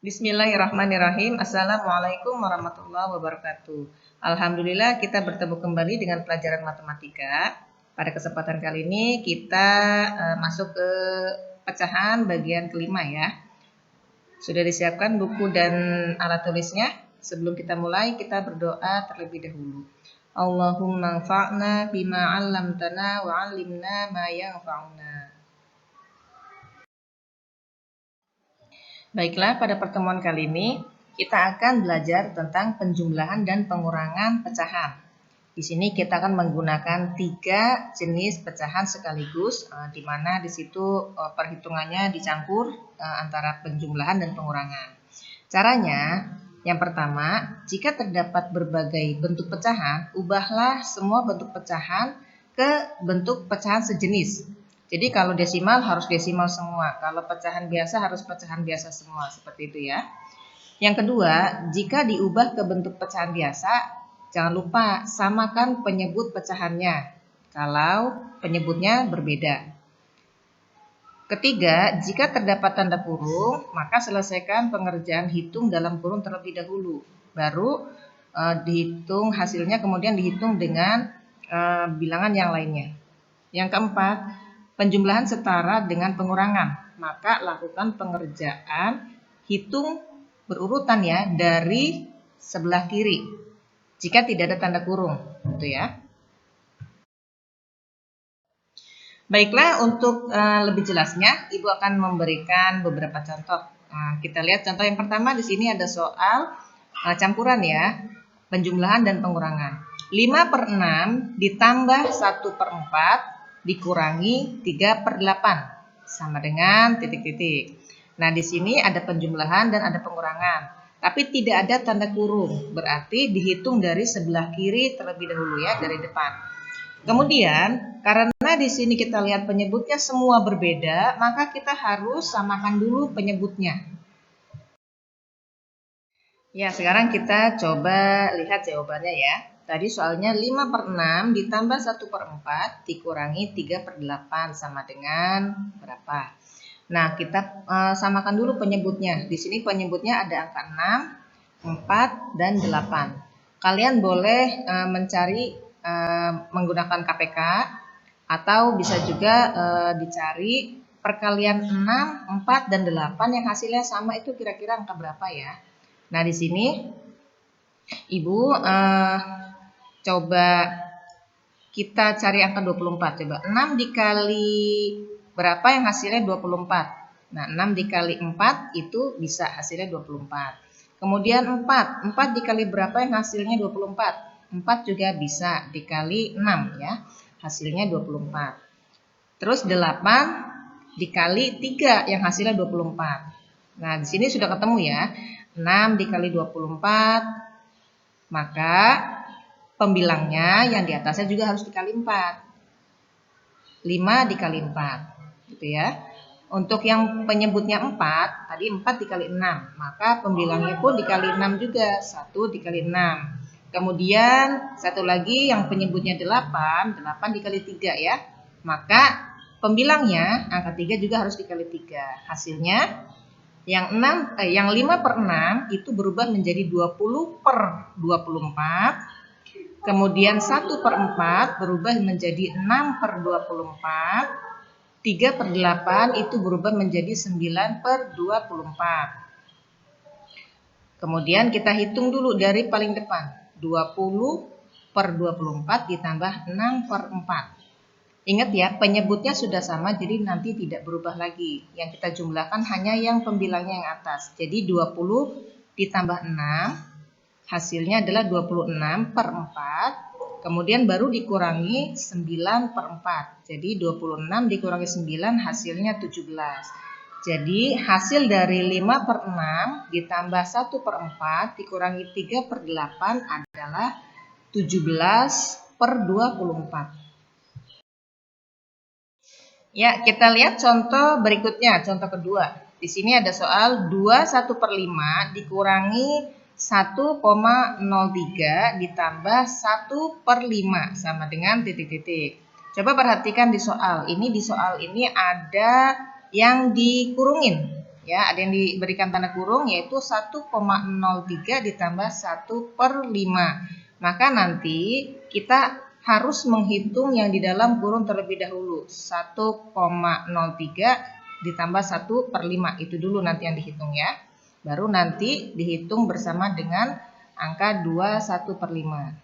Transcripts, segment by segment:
Bismillahirrahmanirrahim. Assalamualaikum warahmatullahi wabarakatuh. Alhamdulillah kita bertemu kembali dengan pelajaran matematika. Pada kesempatan kali ini kita masuk ke pecahan bagian kelima ya. Sudah disiapkan buku dan alat tulisnya? Sebelum kita mulai kita berdoa terlebih dahulu. Allahumma anfa'na bima 'allamtana wa 'allimna ma yanfa'una. Baiklah, pada pertemuan kali ini kita akan belajar tentang penjumlahan dan pengurangan pecahan. Di sini kita akan menggunakan 3 jenis pecahan sekaligus, di mana di situ perhitungannya dicampur antara penjumlahan dan pengurangan. Caranya, yang pertama, jika terdapat berbagai bentuk pecahan, ubahlah semua bentuk pecahan ke bentuk pecahan sejenis. Jadi kalau desimal harus desimal semua, kalau pecahan biasa harus pecahan biasa semua, seperti itu ya. Yang kedua, jika diubah ke bentuk pecahan biasa, jangan lupa samakan penyebut pecahannya kalau penyebutnya berbeda. Ketiga, jika terdapat tanda kurung, maka selesaikan pengerjaan hitung dalam kurung terlebih dahulu. Baru dihitung hasilnya, kemudian dihitung dengan bilangan yang lainnya. Yang keempat, penjumlahan setara dengan pengurangan, maka lakukan pengerjaan hitung berurutan ya dari sebelah kiri jika tidak ada tanda kurung, gitu ya. Baiklah, untuk lebih jelasnya Ibu akan memberikan beberapa contoh. Kita lihat contoh yang pertama. Di sini ada soal campuran ya, penjumlahan dan pengurangan. 5/6 ditambah 1/4 dikurangi 3/8 sama dengan titik-titik. Nah, di sini ada penjumlahan dan ada pengurangan, tapi tidak ada tanda kurung, berarti dihitung dari sebelah kiri terlebih dahulu ya, dari depan. Kemudian, karena di sini kita lihat penyebutnya semua berbeda, maka kita harus samakan dulu penyebutnya. Ya, sekarang kita coba lihat jawabannya ya. Tadi soalnya 5/6 ditambah 1/4 dikurangi 3/8 sama dengan berapa? Nah, kita samakan dulu penyebutnya. Di sini penyebutnya ada angka 6, 4, dan 8. Kalian boleh mencari menggunakan KPK atau bisa juga dicari perkalian 6, 4, dan 8 yang hasilnya sama itu kira-kira angka berapa ya. Nah, di sini Ibu coba kita cari angka 24. Coba 6 dikali berapa yang hasilnya 24. Nah, 6 dikali 4 itu bisa hasilnya 24. Kemudian 4 dikali berapa yang hasilnya 24. 4 juga bisa dikali 6 ya, hasilnya 24. Terus 8 dikali 3 yang hasilnya 24. Nah, di sini sudah ketemu ya. 6 dikali 24, maka pembilangnya yang di atasnya juga harus dikali 4. 5 dikali 4, gitu ya. Untuk yang penyebutnya 4, tadi 4 dikali 6, maka pembilangnya pun dikali 6 juga, 1 dikali 6. Kemudian satu lagi yang penyebutnya 8 dikali 3 ya. Maka pembilangnya angka 3 juga harus dikali 3. Hasilnya yang 5/6 itu berubah menjadi 20/24. Kemudian 1/4 berubah menjadi 6/24. 3/8 itu berubah menjadi 9/24. Kemudian kita hitung dulu dari paling depan. 20/24 ditambah 6/4. Ingat ya, penyebutnya sudah sama, jadi nanti tidak berubah lagi. Yang kita jumlahkan hanya yang pembilangnya yang atas. Jadi 20 ditambah 6, hasilnya adalah 26/4. Kemudian baru dikurangi 9/4. Jadi 26 dikurangi 9 hasilnya 17. Jadi hasil dari 5/6 ditambah 1/4 dikurangi 3/8 adalah 17/24. Ya, kita lihat contoh berikutnya, contoh kedua. Di sini ada soal 21/5 dikurangi 1,03 ditambah 1/5 sama dengan titik-titik. Coba perhatikan di soal. Di soal ini ada yang dikurungin Ya, ada yang diberikan tanda kurung yaitu 1,03 ditambah 1/5. Maka nanti kita harus menghitung yang di dalam kurung terlebih dahulu. 1,03 ditambah 1/5 itu dulu nanti yang dihitung ya. Baru nanti dihitung bersama dengan angka 21/5.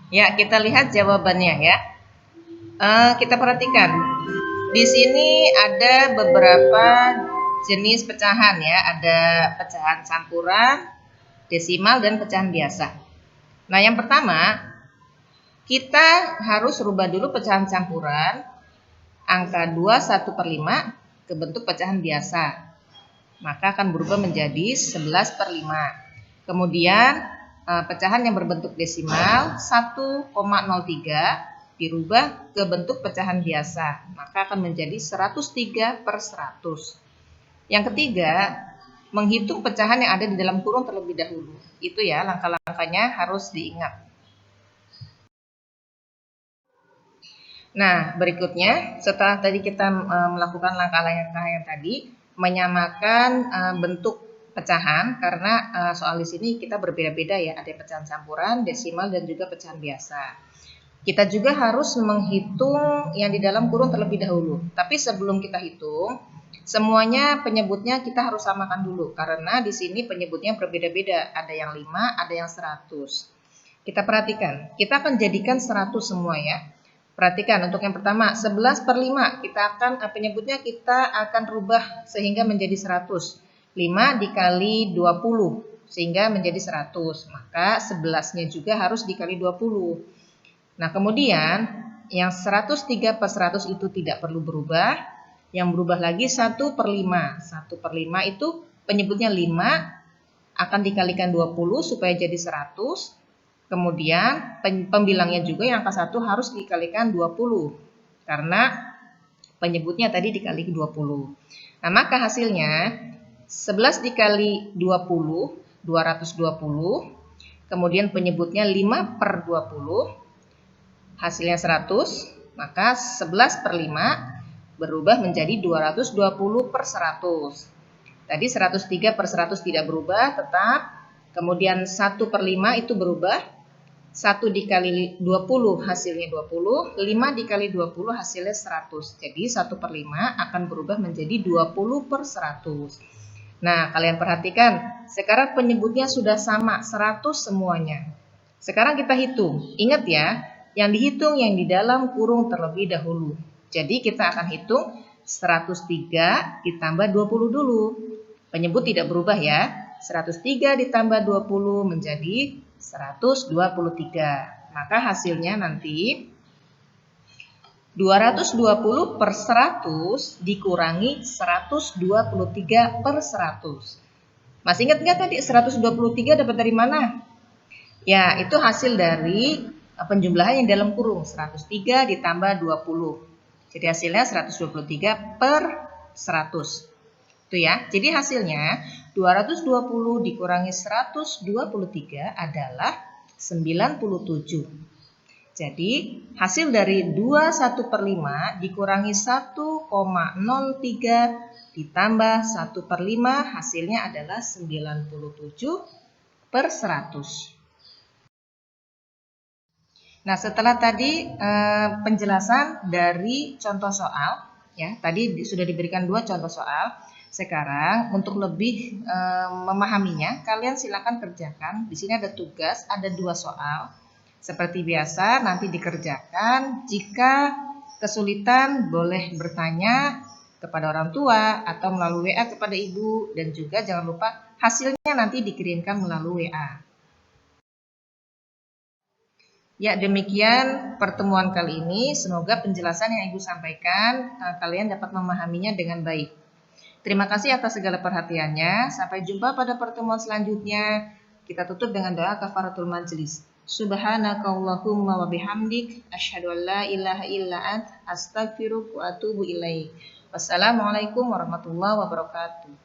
Ya, kita lihat jawabannya ya. Kita perhatikan. Di sini ada beberapa jenis pecahan ya. Ada pecahan campuran, desimal, dan pecahan biasa. Nah, yang pertama, kita harus rubah dulu pecahan campuran angka 21/5 ke bentuk pecahan biasa. Maka akan berubah menjadi 11/5. Kemudian pecahan yang berbentuk desimal 1,03 dirubah ke bentuk pecahan biasa, maka akan menjadi 103/100. Yang ketiga, menghitung pecahan yang ada di dalam kurung terlebih dahulu. Itu ya langkah-langkahnya harus diingat. Nah, berikutnya setelah tadi kita melakukan langkah-langkah yang tadi, menyamakan bentuk pecahan, karena soal di sini kita berbeda-beda ya, ada pecahan campuran, desimal, dan juga pecahan biasa. Kita juga harus menghitung yang di dalam kurung terlebih dahulu. Tapi sebelum kita hitung, semuanya penyebutnya kita harus samakan dulu. Karena di sini penyebutnya berbeda-beda. Ada yang 5, ada yang 100. Kita perhatikan, kita akan jadikan 100 semua ya. Perhatikan untuk yang pertama, 11/5. Penyebutnya kita akan rubah sehingga menjadi 100. 5 dikali 20 sehingga menjadi 100. Maka 11-nya juga harus dikali 20. Nah, kemudian yang 103/100 itu tidak perlu berubah. Yang berubah lagi 1/5. 1/5 itu penyebutnya 5 akan dikalikan 20 supaya jadi 100. Kemudian pembilangnya juga yang angka 1 harus dikalikan 20 karena penyebutnya tadi dikali 20. Nah, maka hasilnya 11 dikali 20, 220. Kemudian penyebutnya 5/20. Hasilnya 100, maka 11/5 berubah menjadi 220/100. Tadi 103/100 tidak berubah, tetap. Kemudian 1/5 itu berubah. 1 dikali 20 hasilnya 20, 5 dikali 20 hasilnya 100. Jadi 1/5 akan berubah menjadi 20/100. Nah, kalian perhatikan, sekarang penyebutnya sudah sama, 100 semuanya. Sekarang kita hitung. Ingat ya, yang dihitung yang di dalam kurung terlebih dahulu. Jadi kita akan hitung 103 ditambah 20 dulu. Penyebut tidak berubah ya. 103 ditambah 20 menjadi 123. Maka hasilnya nanti 220/100 dikurangi 123/100. Masih ingat nggak tadi 123 dapat dari mana? Ya, itu hasil dari penjumlahan yang dalam kurung 103 ditambah 20. Jadi hasilnya 123/100. Itu ya. Jadi hasilnya 220 dikurangi 123 adalah 97. Jadi hasil dari 21/5 dikurangi 1,03 ditambah 1/5 hasilnya adalah 97/100. Nah, setelah tadi penjelasan dari contoh soal, ya, tadi sudah diberikan 2 contoh soal. Sekarang untuk lebih memahaminya, kalian silakan kerjakan. Di sini ada tugas, ada 2 soal. Seperti biasa, nanti dikerjakan. Jika kesulitan, boleh bertanya kepada orang tua atau melalui WA kepada ibu, dan juga jangan lupa hasilnya nanti dikirimkan melalui WA. Ya, demikian pertemuan kali ini. Semoga penjelasan yang Ibu sampaikan kalian dapat memahaminya dengan baik. Terima kasih atas segala perhatiannya. Sampai jumpa pada pertemuan selanjutnya. Kita tutup dengan doa kafaratul majelis. Subhanakallahumma wa bihamdik asyhadu an la ilaha illa ant astaghfiruka wa atubu ilaik. Wassalamualaikum warahmatullahi wabarakatuh.